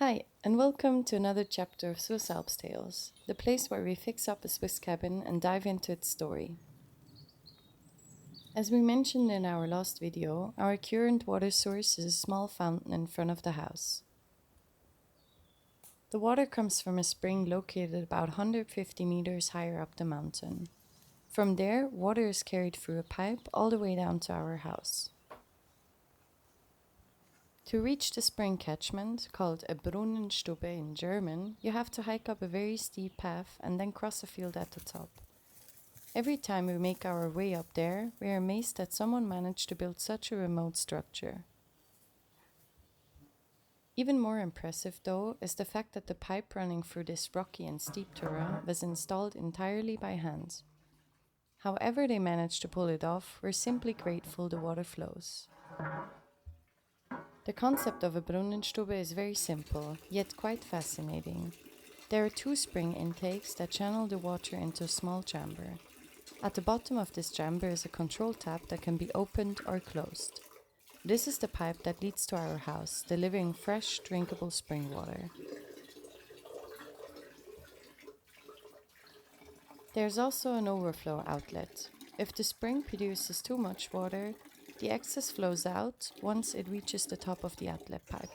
Hi, and welcome to another chapter of Swiss Alps Tales, the place where we fix up a Swiss cabin and dive into its story. As we mentioned in our last video, our current water source is a small fountain in front of the house. The water comes from a spring located about 150 meters higher up the mountain. From there, water is carried through a pipe all the way down to our house. To reach the spring catchment, called a Brunnenstube in German, you have to hike up a very steep path and then cross a field at the top. Every time we make our way up there, we are amazed that someone managed to build such a remote structure. Even more impressive, though, is the fact that the pipe running through this rocky and steep terrain was installed entirely by hand. However they managed to pull it off, we're simply grateful the water flows. The concept of a Brunnenstube is very simple, yet quite fascinating. There are two spring intakes that channel the water into a small chamber. At the bottom of this chamber is a control tap that can be opened or closed. This is the pipe that leads to our house, delivering fresh, drinkable spring water. There's also an overflow outlet. If the spring produces too much water, the excess flows out once it reaches the top of the outlet pipe.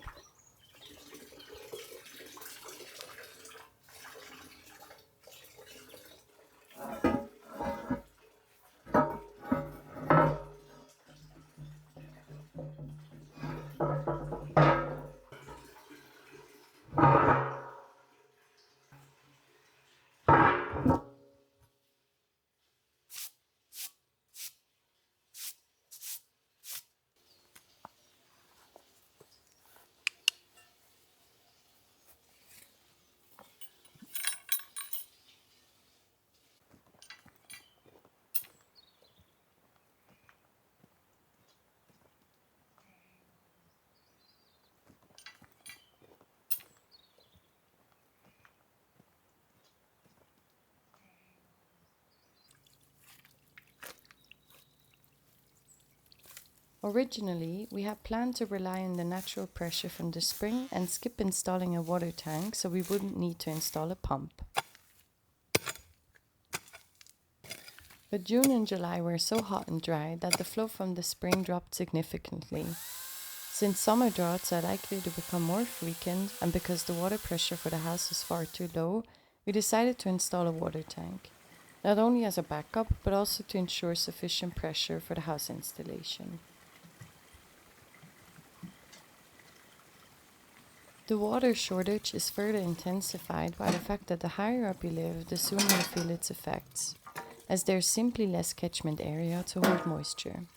Originally, we had planned to rely on the natural pressure from the spring and skip installing a water tank so we wouldn't need to install a pump. But June and July were so hot and dry that the flow from the spring dropped significantly. Since summer droughts are likely to become more frequent and because the water pressure for the house is far too low, we decided to install a water tank, not only as a backup but also to ensure sufficient pressure for the house installation. The water shortage is further intensified by the fact that the higher up you live, the sooner you feel its effects, as there's simply less catchment area to hold moisture.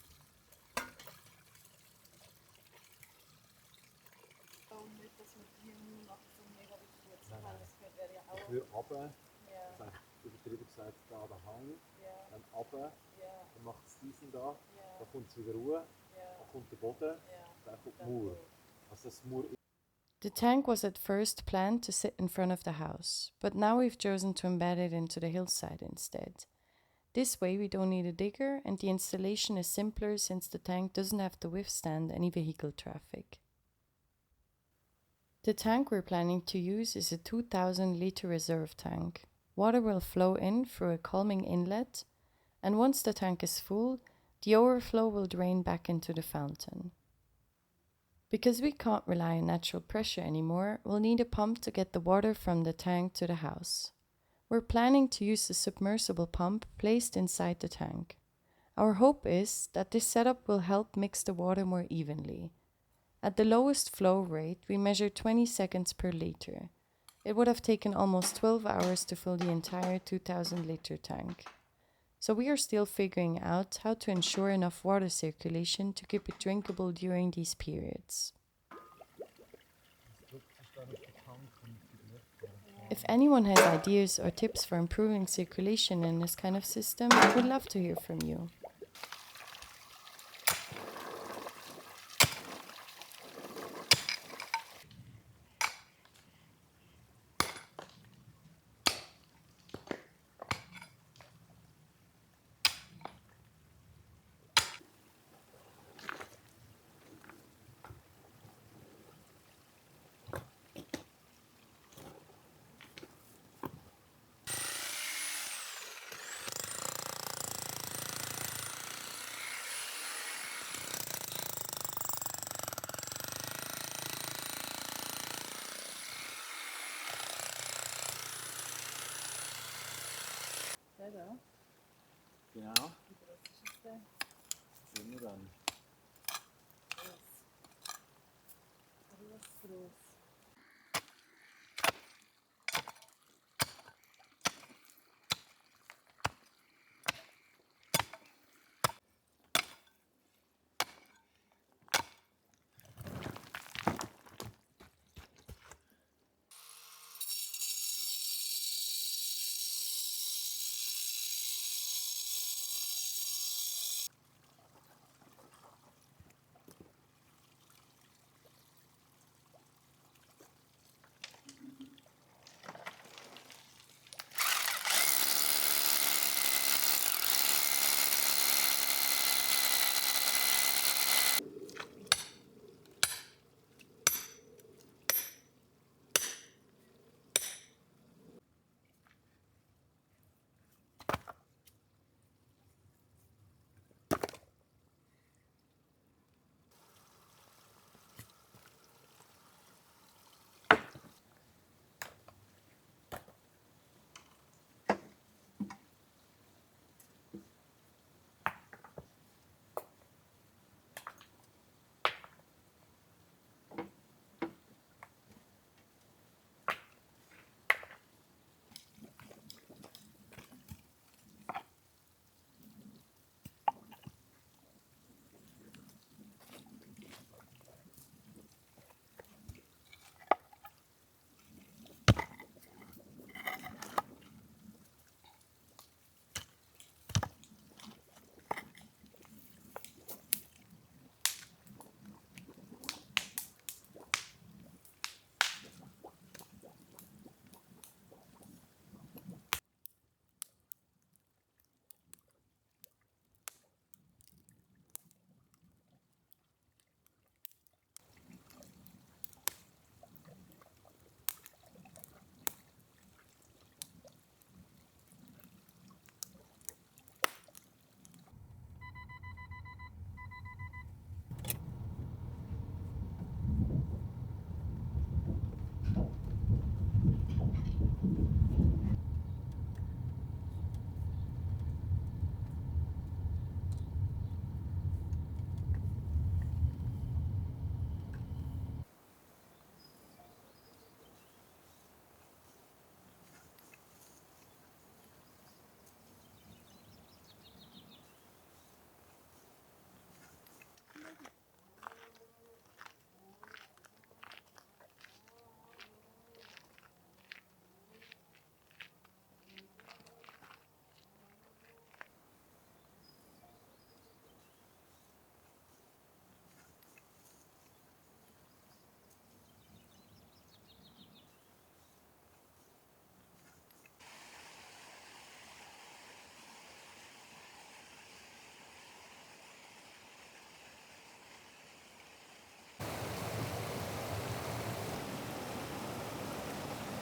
Nur runter, das heißt übertrieben gesagt da der Hang, dann runter, dann macht es diesen da, dann kommt es wieder runter, dann kommt der Boden, dann kommt die Mauer. Also das Mauer. The tank was at first planned to sit in front of the house, but now we've chosen to embed it into the hillside instead. This way we don't need a digger and the installation is simpler since the tank doesn't have to withstand any vehicle traffic. The tank we're planning to use is a 2000 liter reserve tank. Water will flow in through a calming inlet, and once the tank is full, the overflow will drain back into the fountain. Because we can't rely on natural pressure anymore, we'll need a pump to get the water from the tank to the house. We're planning to use a submersible pump placed inside the tank. Our hope is that this setup will help mix the water more evenly. At the lowest flow rate, we measured 20 seconds per liter. It would have taken almost 12 hours to fill the entire 2000 liter tank. So we are still figuring out how to ensure enough water circulation to keep it drinkable during these periods. If anyone has ideas or tips for improving circulation in this kind of system, we'd love to hear from you. Genau. Wie groß ist es denn? Sehen wir dann. Groß. Groß, groß.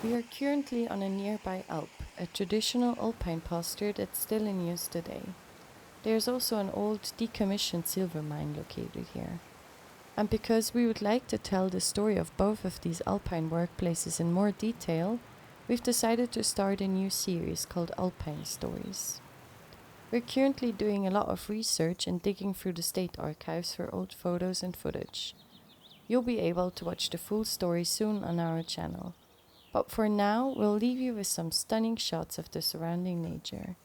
We are currently on a nearby Alp, a traditional alpine pasture that's still in use today. There's also an old decommissioned silver mine located here. And because we would like to tell the story of both of these alpine workplaces in more detail, we've decided to start a new series called Alpine Stories. We're currently doing a lot of research and digging through the state archives for old photos and footage. You'll be able to watch the full story soon on our channel. But for now, we'll leave you with some stunning shots of the surrounding nature.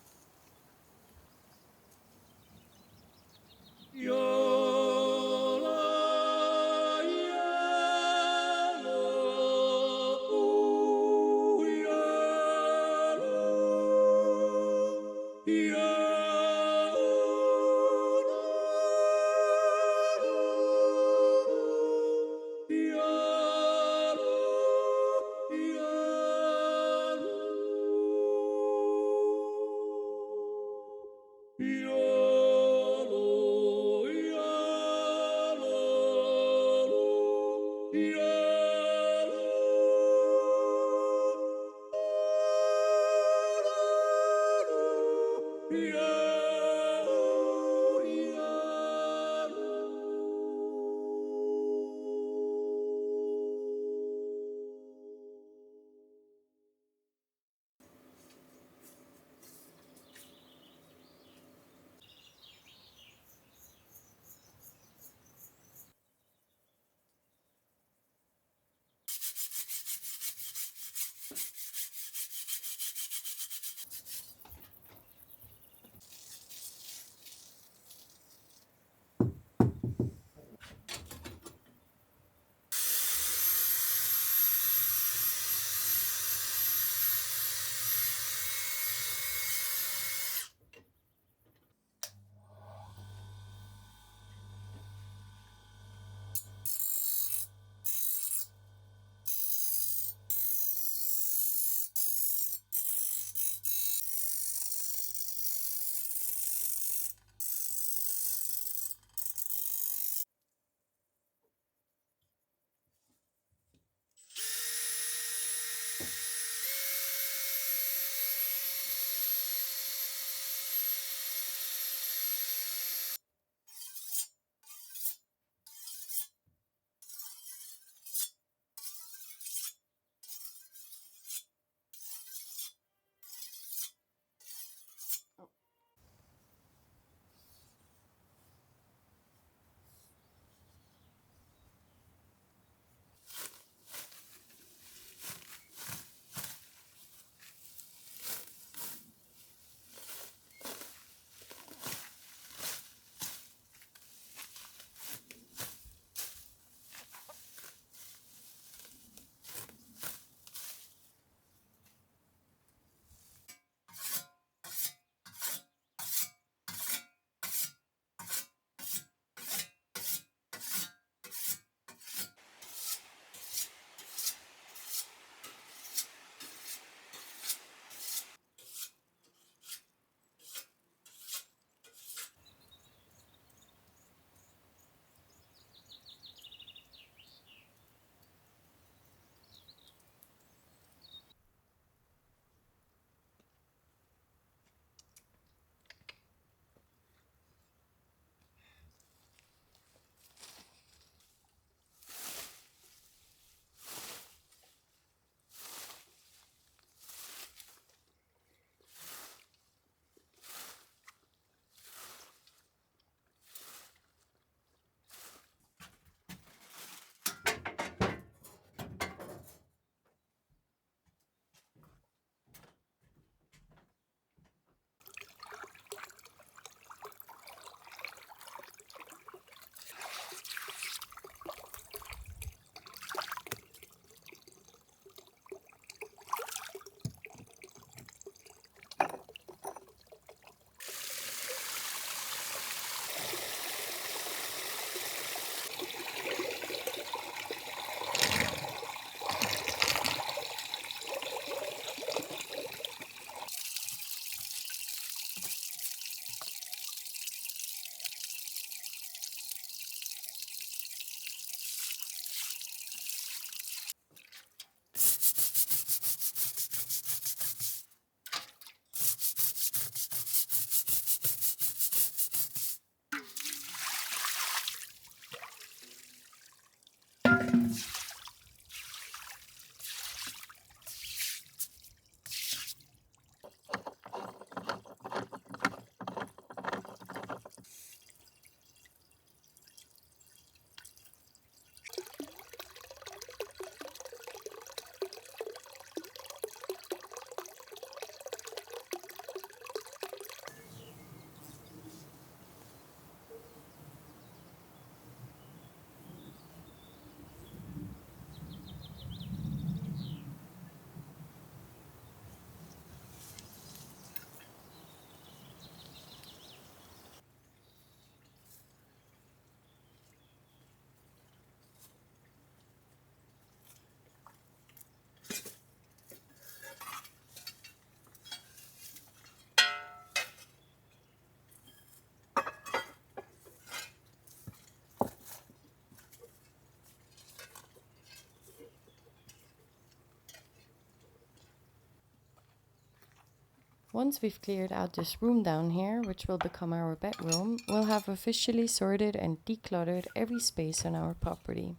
Once we've cleared out this room down here, which will become our bedroom, we'll have officially sorted and decluttered every space on our property.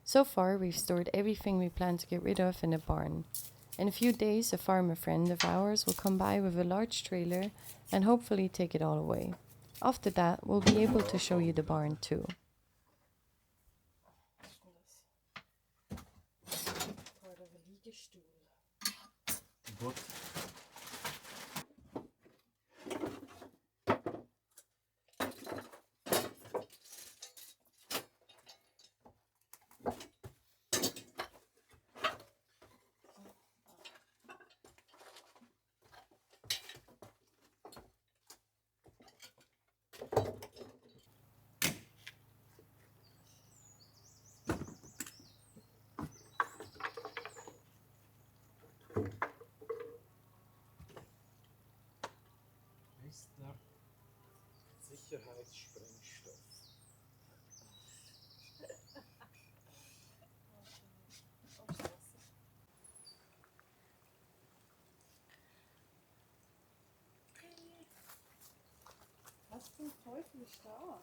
So far, we've stored everything we plan to get rid of in the barn. In a few days, a farmer friend of ours will come by with a large trailer and hopefully take it all away. After that, we'll be able to show you the barn too. Stuhl. Gut. Ist der Sicherheitssprengstoff. Was zum Teufel ist da?